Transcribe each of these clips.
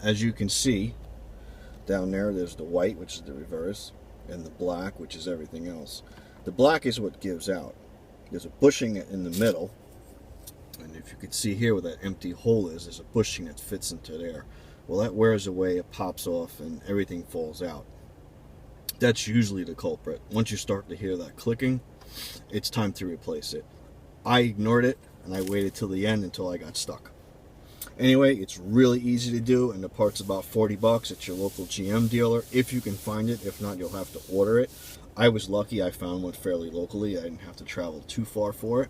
As you can see down there's the white, which is the reverse, and the black, which is everything else. The black is what gives out. There's a bushing in the middle, and if you can see here where that empty hole is, there's a bushing that fits into there. Well, that wears away, it pops off, and everything falls out. That's usually the culprit. Once you start to hear that clicking, it's time to replace it. I ignored it, and I waited till the end until I got stuck. Anyway, it's really easy to do, and the part's about 40 bucks at your local GM dealer, if you can find it. If not, you'll have to order it. I was lucky, I found one fairly locally. I didn't have to travel too far for it.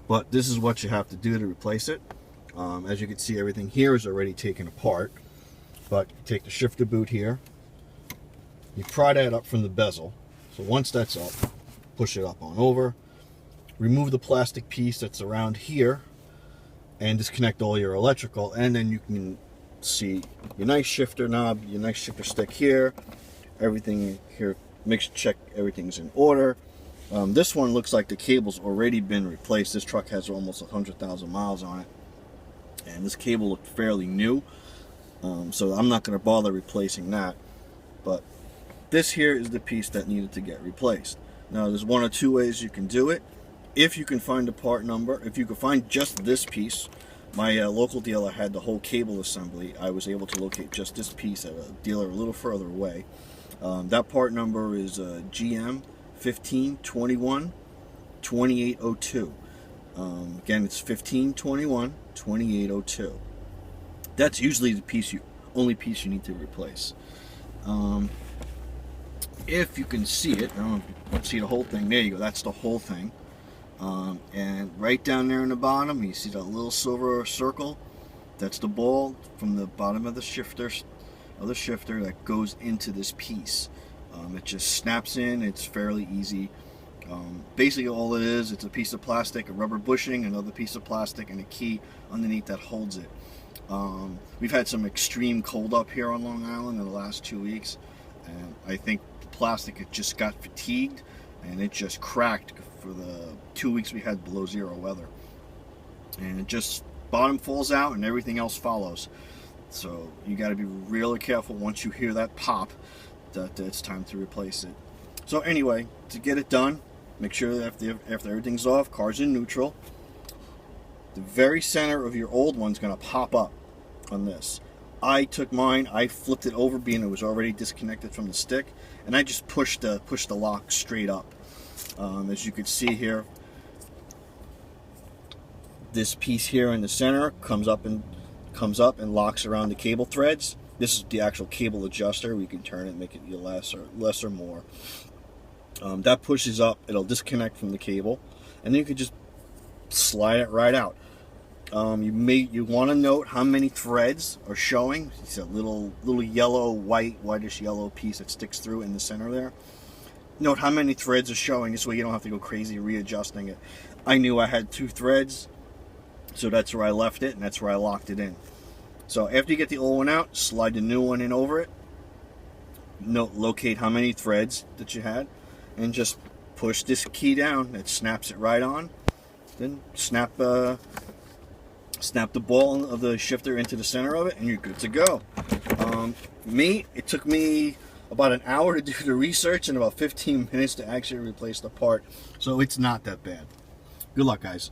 But this is what you have to do to replace it. As you can see, everything here is already taken apart. But you take the shifter boot here, you pry that up from the bezel. So once that's up, push it up on over, remove the plastic piece that's around here, and disconnect all your electrical, and then you can see your nice shifter knob, your nice shifter stick here, everything here. Make sure check everything's in order. This one looks like the cable's already been replaced. This truck has almost 100,000 miles on it, and this cable looked fairly new, so I'm not going to bother replacing that. But this here is the piece that needed to get replaced. Now there's one or two ways you can do it. If you can find the part number, if you can find just this piece, my local dealer had the whole cable assembly. I was able to locate just this piece at a dealer a little further away. That part number is GM1521-2802. Again, it's 1521-2802. That's usually the only piece you need to replace. If you can see it, I don't know if you can see the whole thing. There you go. That's the whole thing. And right down there in the bottom, you see that little silver circle. That's the ball from the bottom of the shifter that goes into this piece. It just snaps in. It's fairly easy. Basically, all it is, it's a piece of plastic, a rubber bushing, another piece of plastic, and a key underneath that holds it. We've had some extreme cold up here on Long Island in the last 2 weeks, and I think the plastic, it just got fatigued, and it just cracked for the 2 weeks we had below zero weather. And it just, bottom falls out and everything else follows. So you got to be really careful once you hear that pop that it's time to replace it. So anyway, to get it done, make sure that after everything's off, car's in neutral, the very center of your old one's going to pop up on this. I took mine, I flipped it over, being it was already disconnected from the stick, and I just pushed the lock straight up. As you can see here, this piece here in the center comes up and locks around the cable threads. This is the actual cable adjuster. We can turn it, make it less or more. That pushes up, it'll disconnect from the cable, and then you can just slide it right out. You want to note how many threads are showing. It's a little yellow, whitish yellow piece that sticks through in the center there. Note how many threads are showing. This way you don't have to go crazy readjusting it. I knew I had 2 threads, so that's where I left it, and that's where I locked it in. So after you get the old one out, slide the new one in over it. Locate how many threads that you had, and just push this key down. It snaps it right on. Then snap the ball of the shifter into the center of it, and you're good to go. It took me about an hour to do the research and about 15 minutes to actually replace the part. So it's not that bad. Good luck, guys.